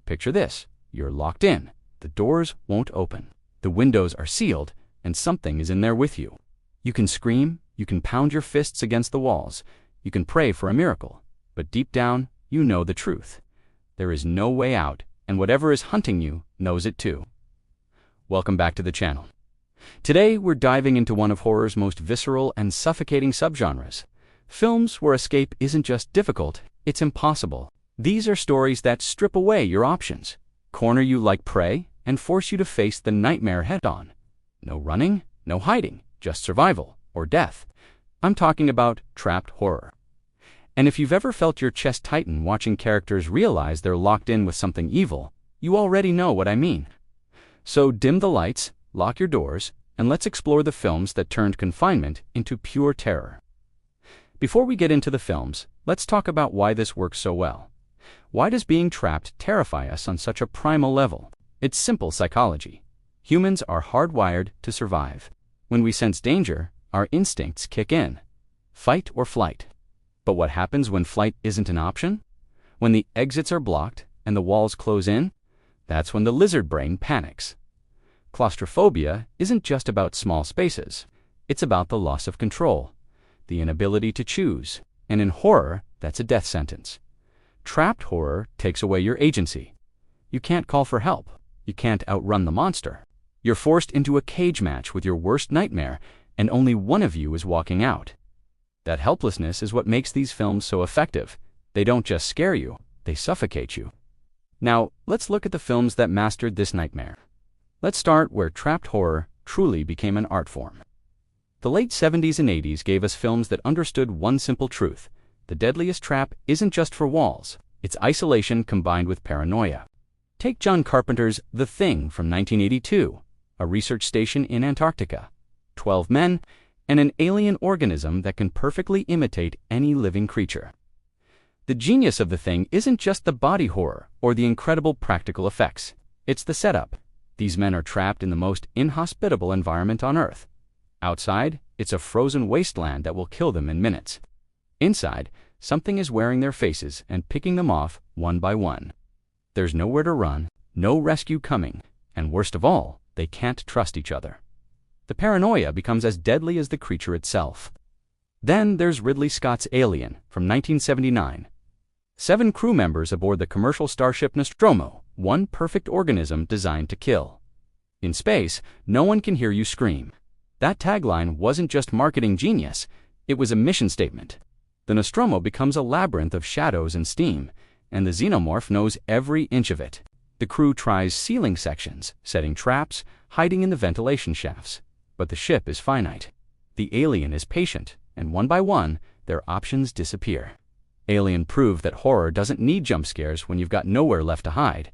Picture this. You're locked in. The doors won't open. The windows are sealed, and something is in there with you. You can scream, you can pound your fists against the walls, you can pray for a miracle, but deep down, you know the truth. There is no way out, and whatever is hunting you knows it too. Welcome back to the channel. Today, we're diving into one of horror's most visceral and suffocating subgenres. Films where escape isn't just difficult, it's impossible. These are stories that strip away your options, corner you like prey, and force you to face the nightmare head-on. No running, no hiding, just survival or death. I'm talking about trapped horror. And if you've ever felt your chest tighten watching characters realize they're locked in with something evil, you already know what I mean. So dim the lights, lock your doors, and let's explore the films that turned confinement into pure terror. Before we get into the films, let's talk about why this works so well. Why does being trapped terrify us on such a primal level? It's simple psychology. Humans are hardwired to survive. When we sense danger, our instincts kick in. Fight or flight. But what happens when flight isn't an option? When the exits are blocked and the walls close in? That's when the lizard brain panics. Claustrophobia isn't just about small spaces. It's about the loss of control, the inability to choose, and in horror, that's a death sentence. Trapped horror takes away your agency. You can't call for help. You can't outrun the monster. You're forced into a cage match with your worst nightmare, and only one of you is walking out. That helplessness is what makes these films so effective. They don't just scare you, they suffocate you. Now, let's look at the films that mastered this nightmare. Let's start where trapped horror truly became an art form. The late 70s and 80s gave us films that understood one simple truth. The deadliest trap isn't just for walls, it's isolation combined with paranoia. Take John Carpenter's The Thing from 1982, a research station in Antarctica, 12 men, and an alien organism that can perfectly imitate any living creature. The genius of The Thing isn't just the body horror or the incredible practical effects. It's the setup. These men are trapped in the most inhospitable environment on Earth. Outside, it's a frozen wasteland that will kill them in minutes. Inside, something is wearing their faces and picking them off one by one. There's nowhere to run, no rescue coming, and worst of all, they can't trust each other. The paranoia becomes as deadly as the creature itself. Then there's Ridley Scott's Alien from 1979. 7 crew members aboard the commercial starship Nostromo, one perfect organism designed to kill. In space, no one can hear you scream. That tagline wasn't just marketing genius, it was a mission statement. The Nostromo becomes a labyrinth of shadows and steam, and the xenomorph knows every inch of it. The crew tries sealing sections, setting traps, hiding in the ventilation shafts. But the ship is finite. The alien is patient, and one by one, their options disappear. Alien proved that horror doesn't need jump scares when you've got nowhere left to hide.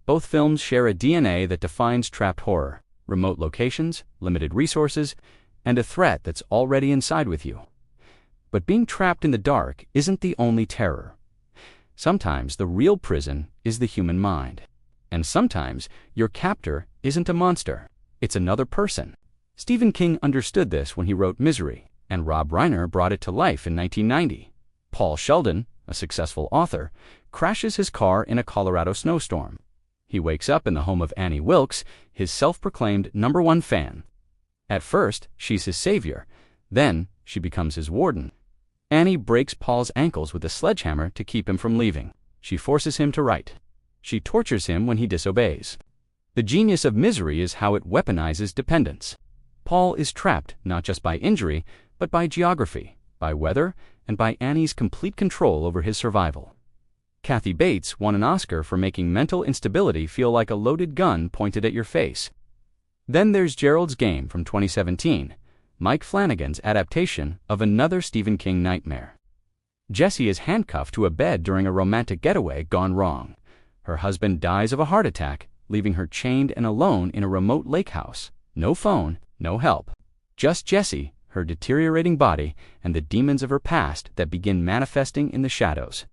Both films share a DNA that defines trapped horror: remote locations, limited resources, and a threat that's already inside with you. But being trapped in the dark isn't the only terror. Sometimes the real prison is the human mind. And sometimes your captor isn't a monster, it's another person. Stephen King understood this when he wrote Misery, and Rob Reiner brought it to life in 1990. Paul Sheldon, a successful author, crashes his car in a Colorado snowstorm. He wakes up in the home of Annie Wilkes, his self-proclaimed #1 fan. At first, she's his savior. Then, she becomes his warden. Annie breaks Paul's ankles with a sledgehammer to keep him from leaving. She forces him to write. She tortures him when he disobeys. The genius of Misery is how it weaponizes dependence. Paul is trapped not just by injury, but by geography, by weather, and by Annie's complete control over his survival. Kathy Bates won an Oscar for making mental instability feel like a loaded gun pointed at your face. Then there's Gerald's Game from 2017, Mike Flanagan's adaptation of another Stephen King nightmare. Jessie is handcuffed to a bed during a romantic getaway gone wrong. Her husband dies of a heart attack, leaving her chained and alone in a remote lake house. No phone, no help. Just Jessie, her deteriorating body, and the demons of her past that begin manifesting in the shadows.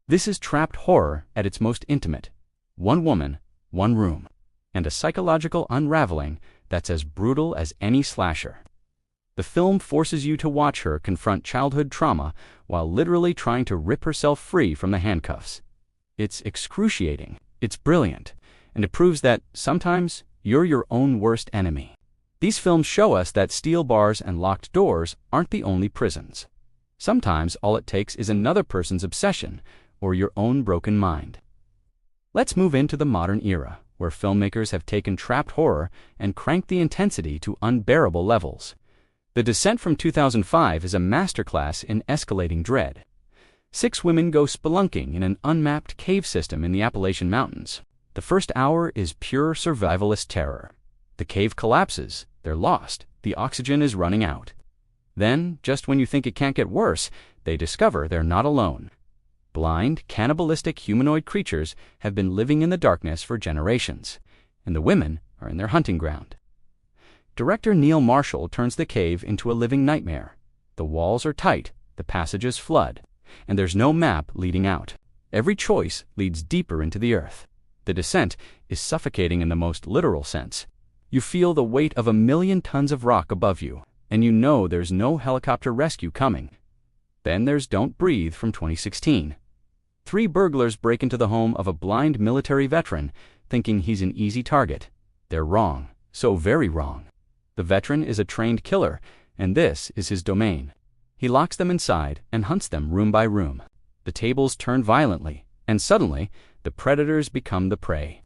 This is trapped horror at its most intimate. One woman, one room, and a psychological unraveling that's as brutal as any slasher. The film forces you to watch her confront childhood trauma while literally trying to rip herself free from the handcuffs. It's excruciating, It's brilliant, and it proves that sometimes you're your own worst enemy. These films show us that steel bars and locked doors aren't the only prisons. Sometimes all it takes is another person's obsession or your own broken mind. Let's move into the modern era, where filmmakers have taken trapped horror and cranked the intensity to unbearable levels. The Descent from 2005 is a masterclass in escalating dread. 6 women go spelunking in an unmapped cave system in the Appalachian Mountains. The first hour is pure survivalist terror. The cave collapses, they're lost, the oxygen is running out. Then, just when you think it can't get worse, they discover they're not alone. Blind, cannibalistic humanoid creatures have been living in the darkness for generations, and the women are in their hunting ground. Director Neil Marshall turns the cave into a living nightmare. The walls are tight, the passages flood, and there's no map leading out. Every choice leads deeper into the earth. The descent is suffocating in the most literal sense. You feel the weight of 1,000,000 tons of rock above you, and you know there's no helicopter rescue coming. Then there's Don't Breathe from 2016. 3 burglars break into the home of a blind military veteran, thinking he's an easy target. They're wrong, so very wrong. The veteran is a trained killer, and this is his domain. He locks them inside and hunts them room by room. The tables turn violently, and suddenly, the predators become the prey.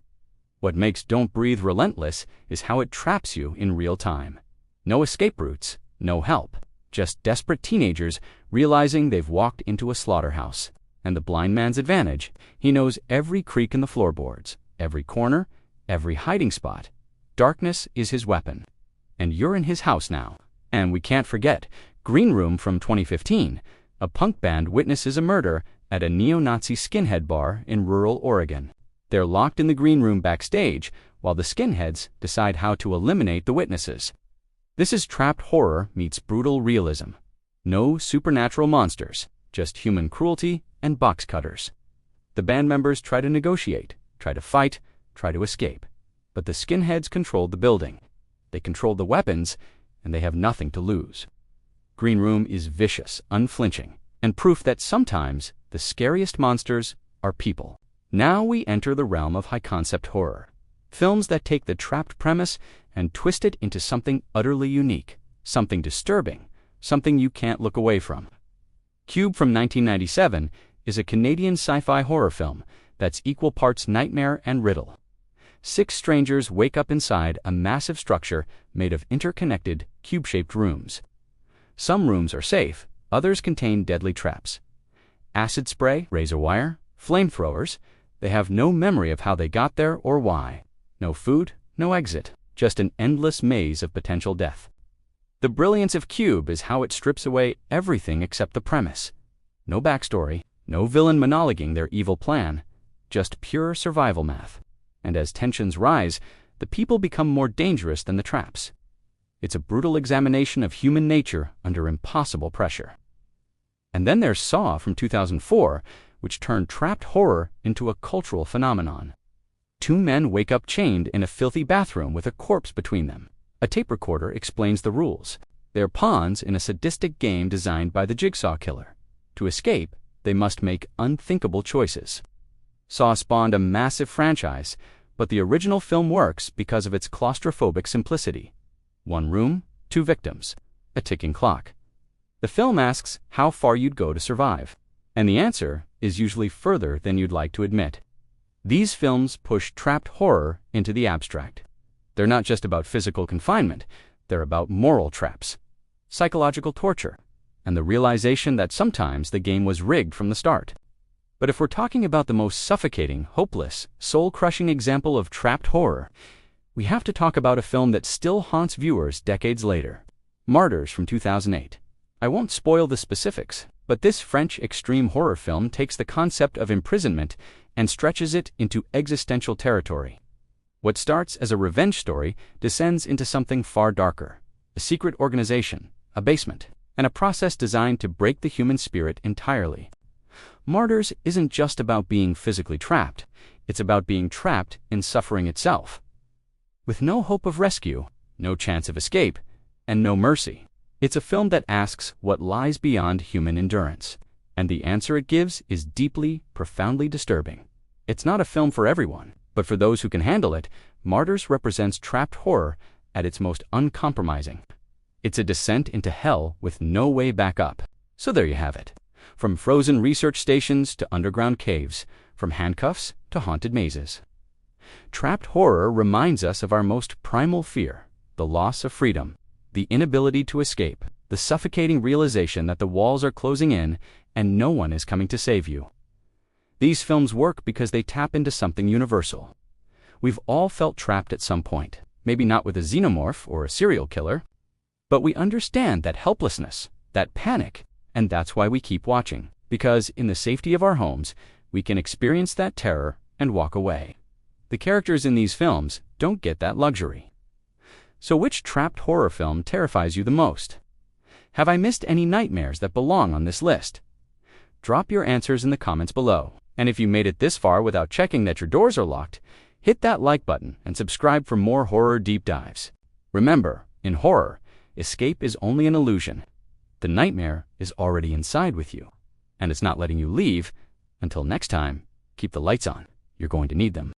What makes Don't Breathe relentless is how it traps you in real time. No escape routes, no help, just desperate teenagers realizing they've walked into a slaughterhouse. And the blind man's advantage, he knows every creak in the floorboards, every corner, every hiding spot. Darkness is his weapon. And you're in his house now. And we can't forget Green Room from 2015. A punk band witnesses a murder at a neo-Nazi skinhead bar in rural Oregon. They're locked in the green room backstage while the skinheads decide how to eliminate the witnesses. This is trapped horror meets brutal realism. No supernatural monsters, just human cruelty and box cutters. The band members try to negotiate, try to fight, try to escape. But the skinheads control the building. They control the weapons, and they have nothing to lose. Green Room is vicious, unflinching, and proof that sometimes the scariest monsters are people. Now we enter the realm of high-concept horror. Films that take the trapped premise and twist it into something utterly unique, something disturbing, something you can't look away from. Cube from 1997 is a Canadian sci-fi horror film that's equal parts nightmare and riddle. 6 strangers wake up inside a massive structure made of interconnected, cube-shaped rooms. Some rooms are safe, others contain deadly traps. Acid spray, razor wire, flamethrowers, they have no memory of how they got there or why. No food, no exit, just an endless maze of potential death. The brilliance of Cube is how it strips away everything except the premise. No backstory, no villain monologuing their evil plan, just pure survival math. And as tensions rise, the people become more dangerous than the traps. It's a brutal examination of human nature under impossible pressure. And then there's Saw from 2004, which turned trapped horror into a cultural phenomenon. 2 men wake up chained in a filthy bathroom with a corpse between them. A tape recorder explains the rules. They're pawns in a sadistic game designed by the Jigsaw Killer. To escape, they must make unthinkable choices. Saw spawned a massive franchise, but the original film works because of its claustrophobic simplicity. 1 room, 2 victims, a ticking clock. The film asks how far you'd go to survive, and the answer is usually further than you'd like to admit. These films push trapped horror into the abstract. They're not just about physical confinement, they're about moral traps, psychological torture, and the realization that sometimes the game was rigged from the start. But if we're talking about the most suffocating, hopeless, soul-crushing example of trapped horror, we have to talk about a film that still haunts viewers decades later. Martyrs from 2008. I won't spoil the specifics, but this French extreme horror film takes the concept of imprisonment and stretches it into existential territory. What starts as a revenge story descends into something far darker: a secret organization, a basement, and a process designed to break the human spirit entirely. Martyrs isn't just about being physically trapped, it's about being trapped in suffering itself. With no hope of rescue, no chance of escape, and no mercy. It's a film that asks what lies beyond human endurance, and the answer it gives is deeply, profoundly disturbing. It's not a film for everyone, but for those who can handle it, Martyrs represents trapped horror at its most uncompromising. It's a descent into hell with no way back up. So there you have it. From frozen research stations to underground caves, from handcuffs to haunted mazes. Trapped horror reminds us of our most primal fear, the loss of freedom, the inability to escape, the suffocating realization that the walls are closing in and no one is coming to save you. These films work because they tap into something universal. We've all felt trapped at some point, maybe not with a xenomorph or a serial killer, but we understand that helplessness, that panic, and that's why we keep watching, because in the safety of our homes, we can experience that terror and walk away. The characters in these films don't get that luxury. So which trapped horror film terrifies you the most? Have I missed any nightmares that belong on this list? Drop your answers in the comments below. And if you made it this far without checking that your doors are locked, hit that like button and subscribe for more horror deep dives. Remember, in horror, escape is only an illusion. The nightmare is already inside with you, and it's not letting you leave. Until next time, keep the lights on. You're going to need them.